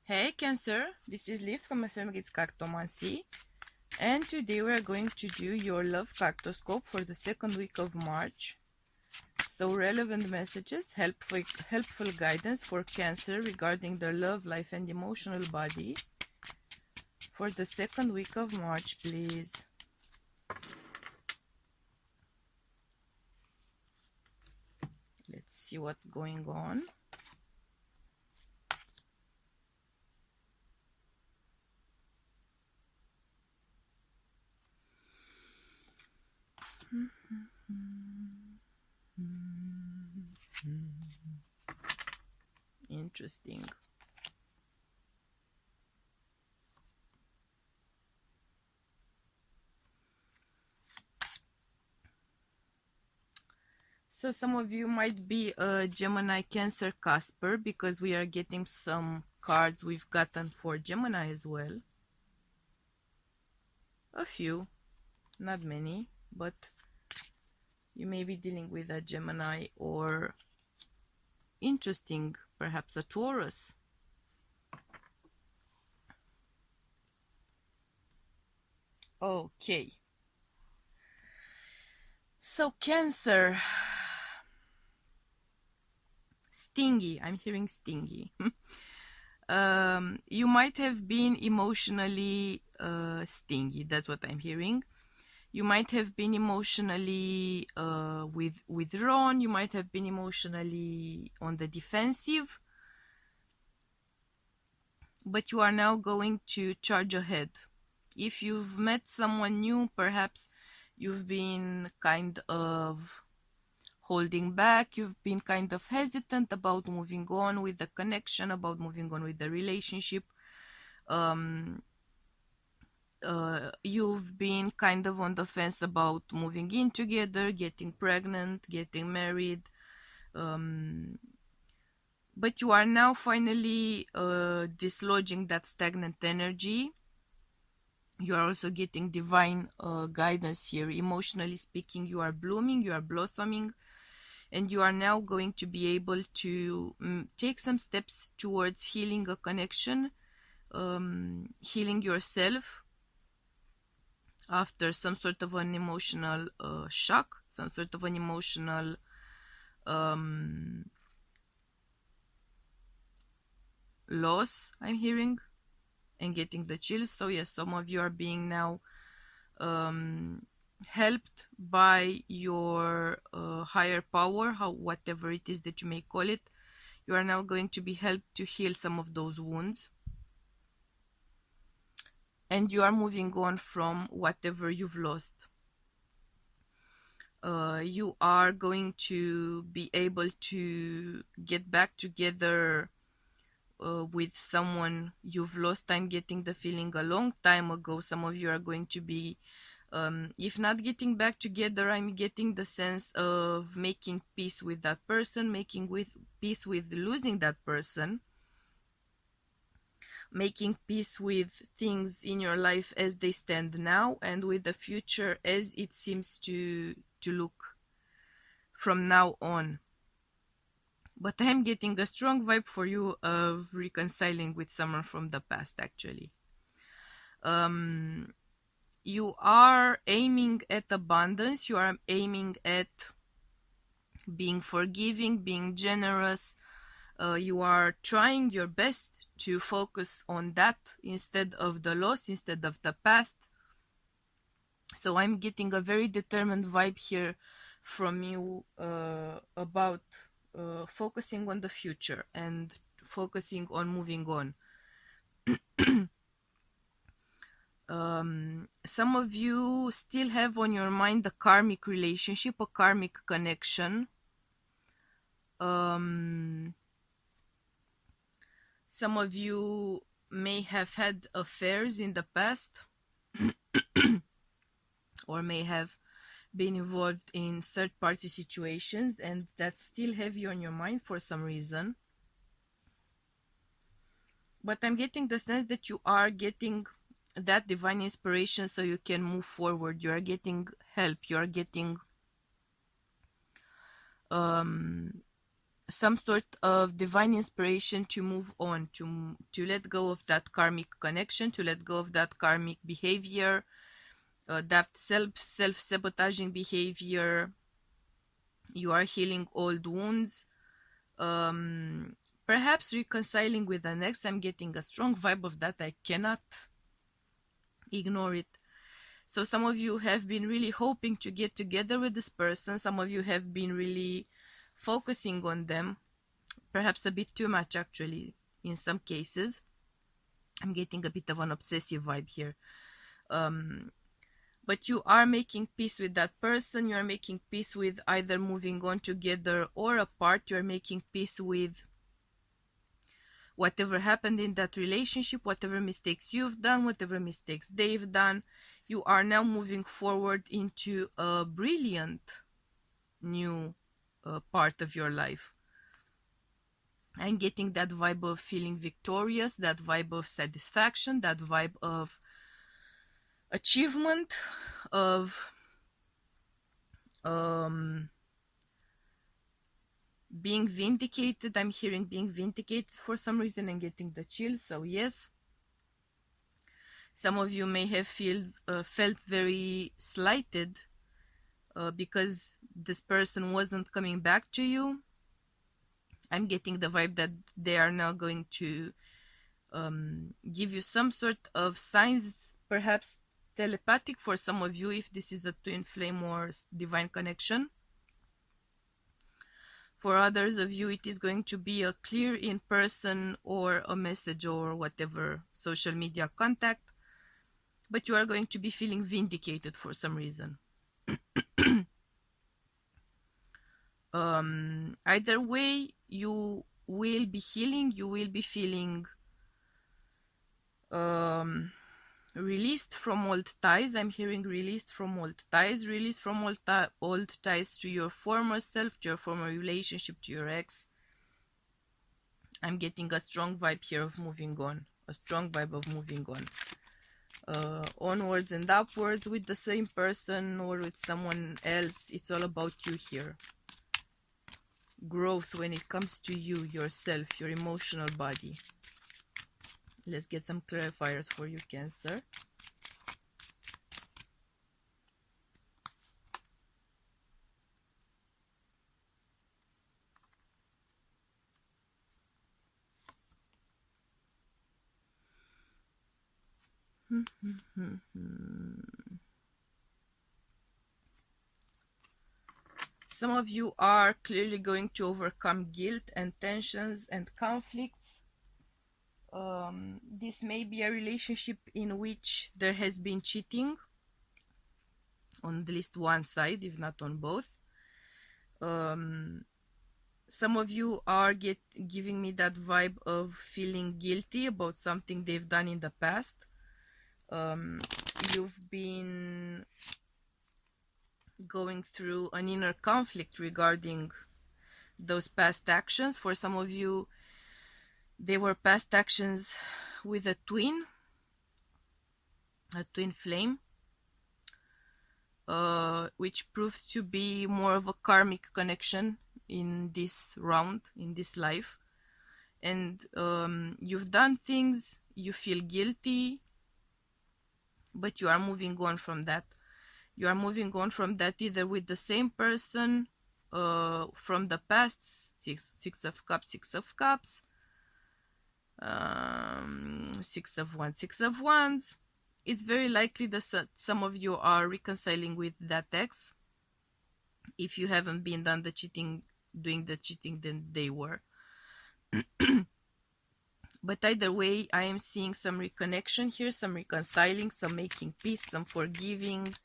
Hey Cancer, this is Liv from FM Gets Cartomancy, and today we are going to do your Love Cartoscope for the second week of March. So relevant messages, helpful guidance for Cancer regarding their love life and emotional body for the second week of March, please. Let's see what's going on. Interesting. So some of you might be a Gemini Cancer Casper because we are getting some cards we've gotten for Gemini as well. A few, not many, but you may be dealing with a Gemini or interesting, perhaps a Taurus. Okay. So Cancer. Stingy. I'm hearing stingy. You might have been emotionally stingy. That's what I'm hearing. You might have been emotionally withdrawn. You might have been emotionally on the defensive. But you are now going to charge ahead. If you've met someone new, perhaps you've been kind of holding back, you've been kind of hesitant about moving on with the connection, about moving on with the relationship. You've been kind of on the fence about moving in together, getting pregnant, getting married. But you are now finally dislodging that stagnant energy. You are also getting divine guidance here. Emotionally speaking, you are blooming, you are blossoming, and you are now going to be able to take some steps towards healing a connection, healing yourself after some sort of an emotional shock, some sort of an emotional loss, I'm hearing, and getting the chills. So yes, some of you are being now helped by your higher power, whatever it is that you may call it. You are now going to be helped to heal some of those wounds, and you are moving on from whatever you've lost. You are going to be able to get back together with someone you've lost. I'm getting the feeling a long time ago. Some of you are going to be, if not getting back together, I'm getting the sense of making peace with that person, making peace with losing that person, making peace with things in your life as they stand now, and with the future as it seems to look from now on. But I'm getting a strong vibe for you of reconciling with someone from the past, actually. You are aiming at abundance. You are aiming at being forgiving, being generous. You are trying your best to focus on that instead of the loss, instead of the past. So I'm getting a very determined vibe here from you about focusing on the future and focusing on moving on. Some of you still have on your mind a karmic relationship, a karmic connection. Some of you may have had affairs in the past or may have been involved in third-party situations, and that's still heavy on your mind for some reason. But I'm getting the sense that you are getting that divine inspiration so you can move forward. You are getting help. You are getting some sort of divine inspiration to move on, to let go of that karmic connection, to let go of that karmic behavior, that self-sabotaging behavior. You are healing old wounds, perhaps reconciling with an ex. I'm getting a strong vibe of that. I cannot ignore it. So some of you have been really hoping to get together with this person. Some of you have been really focusing on them, perhaps a bit too much actually in some cases. I'm getting a bit of an obsessive vibe here. But you are making peace with that person. You are making peace with either moving on together or apart. You are making peace with whatever happened in that relationship, whatever mistakes you've done, whatever mistakes they've done. You are now moving forward into a brilliant new part of your life. I'm getting that vibe of feeling victorious, that vibe of satisfaction, that vibe of achievement, of being vindicated. I'm hearing being vindicated for some reason and getting the chills. So yes, some of you may have felt very slighted because this person wasn't coming back to you. I'm getting the vibe that they are now going to give you some sort of signs, perhaps telepathic for some of you if this is a twin flame or divine connection. For others of you, it is going to be a clear in person or a message or whatever social media contact, but you are going to be feeling vindicated for some reason. Either way, you will be healing, you will be feeling released from old ties. I'm hearing released from old ties, released from old ties to your former self, to your former relationship, to your ex. I'm getting a strong vibe here of moving on, a strong vibe of moving on. Onwards and upwards with the same person or with someone else. It's all about you here. Growth when it comes to you, yourself, your emotional body. Let's get some clarifiers for you, Cancer. Some of you are clearly going to overcome guilt and tensions and conflicts. This may be a relationship in which there has been cheating on at least one side, if not on both. Some of you are giving me that vibe of feeling guilty about something they've done in the past. You've been going through an inner conflict regarding those past actions. For some of you, they were past actions with a twin flame, which proved to be more of a karmic connection in this round, in this life. And you've done things, you feel guilty, but you are moving on from that. You are moving on from that either with the same person from the past, six of cups, Six of wands. It's very likely that some of you are reconciling with that ex. If you haven't been doing the cheating, then they were. But either way, I am seeing some reconnection here, some reconciling, some making peace, some forgiving,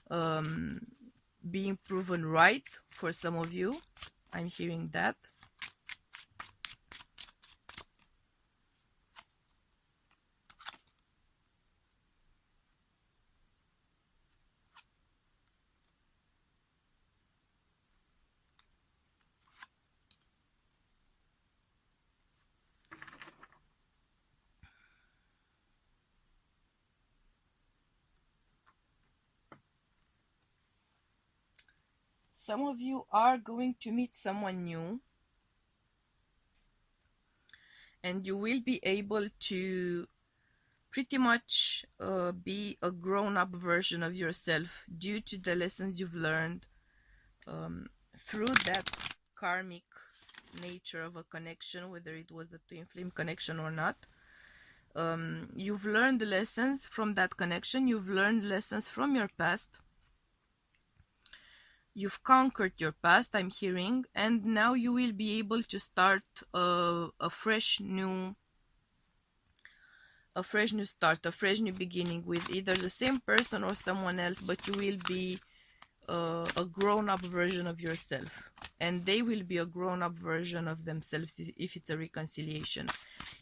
being proven right for some of you. I'm hearing that. Some of you are going to meet someone new. and you will be able to pretty much be a grown-up version of yourself due to the lessons you've learned through that karmic nature of a connection, whether it was a twin flame connection or not. You've learned the lessons from that connection. You've learned lessons from your past. You've conquered your past, I'm hearing, and now you will be able to start a fresh new start, a fresh new beginning with either the same person or someone else, but you will be a grown-up version of yourself, and they will be a grown-up version of themselves if it's a reconciliation.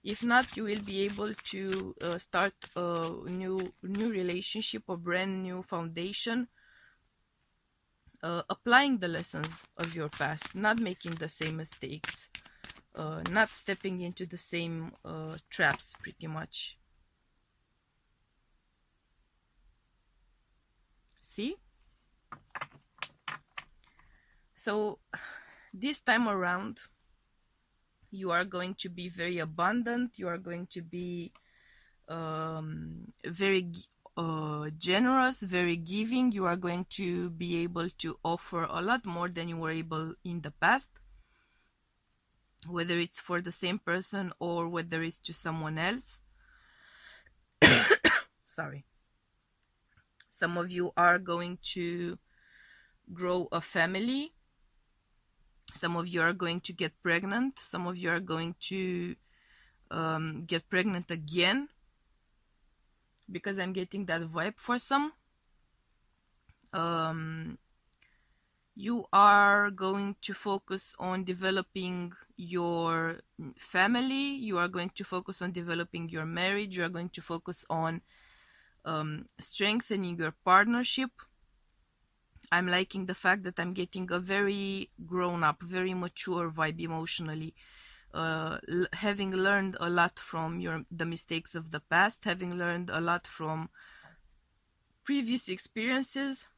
If not, you will be able to start a new relationship, a brand new foundation, applying the lessons of your past, not making the same mistakes, not stepping into the same traps, pretty much. See? So this time around, you are going to be very abundant. You are going to be very generous, very giving. You are going to be able to offer a lot more than you were able in the past, whether it's for the same person or whether it's to someone else. Sorry. Some of you are going to grow a family. Some of you are going to get pregnant. Some of you are going to get pregnant again, because I'm getting that vibe for some. You are going to focus on developing your family. You are going to focus on developing your marriage. You are going to focus on strengthening your partnership. I'm liking the fact that I'm getting a very grown-up, very mature vibe emotionally. Having learned a lot from the mistakes of the past, having learned a lot from previous experiences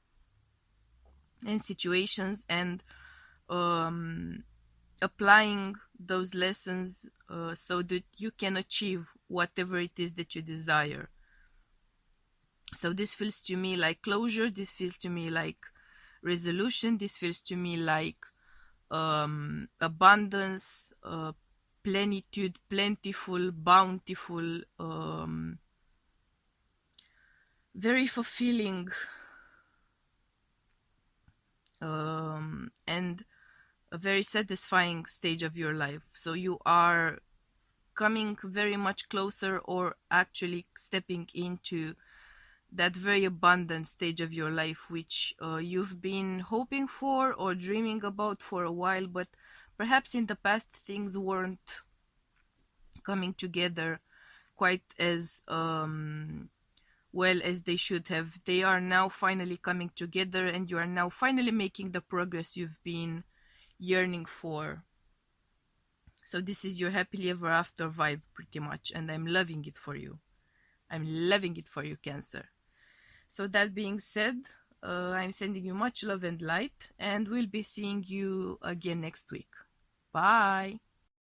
and situations, and applying those lessons so that you can achieve whatever it is that you desire. So this feels to me like closure. This feels to me like resolution. This feels to me like abundance, plenitude, plentiful, bountiful, very fulfilling, and a very satisfying stage of your life. So you are coming very much closer, or actually stepping into that very abundant stage of your life, which you've been hoping for or dreaming about for a while, but perhaps in the past things weren't coming together quite as well as they should have. They are now finally coming together, and you are now finally making the progress you've been yearning for. So this is your happily ever after vibe, pretty much, and I'm loving it for you. I'm loving it for you, Cancer. So that being said, I'm sending you much love and light, and we'll be seeing you again next week. Bye.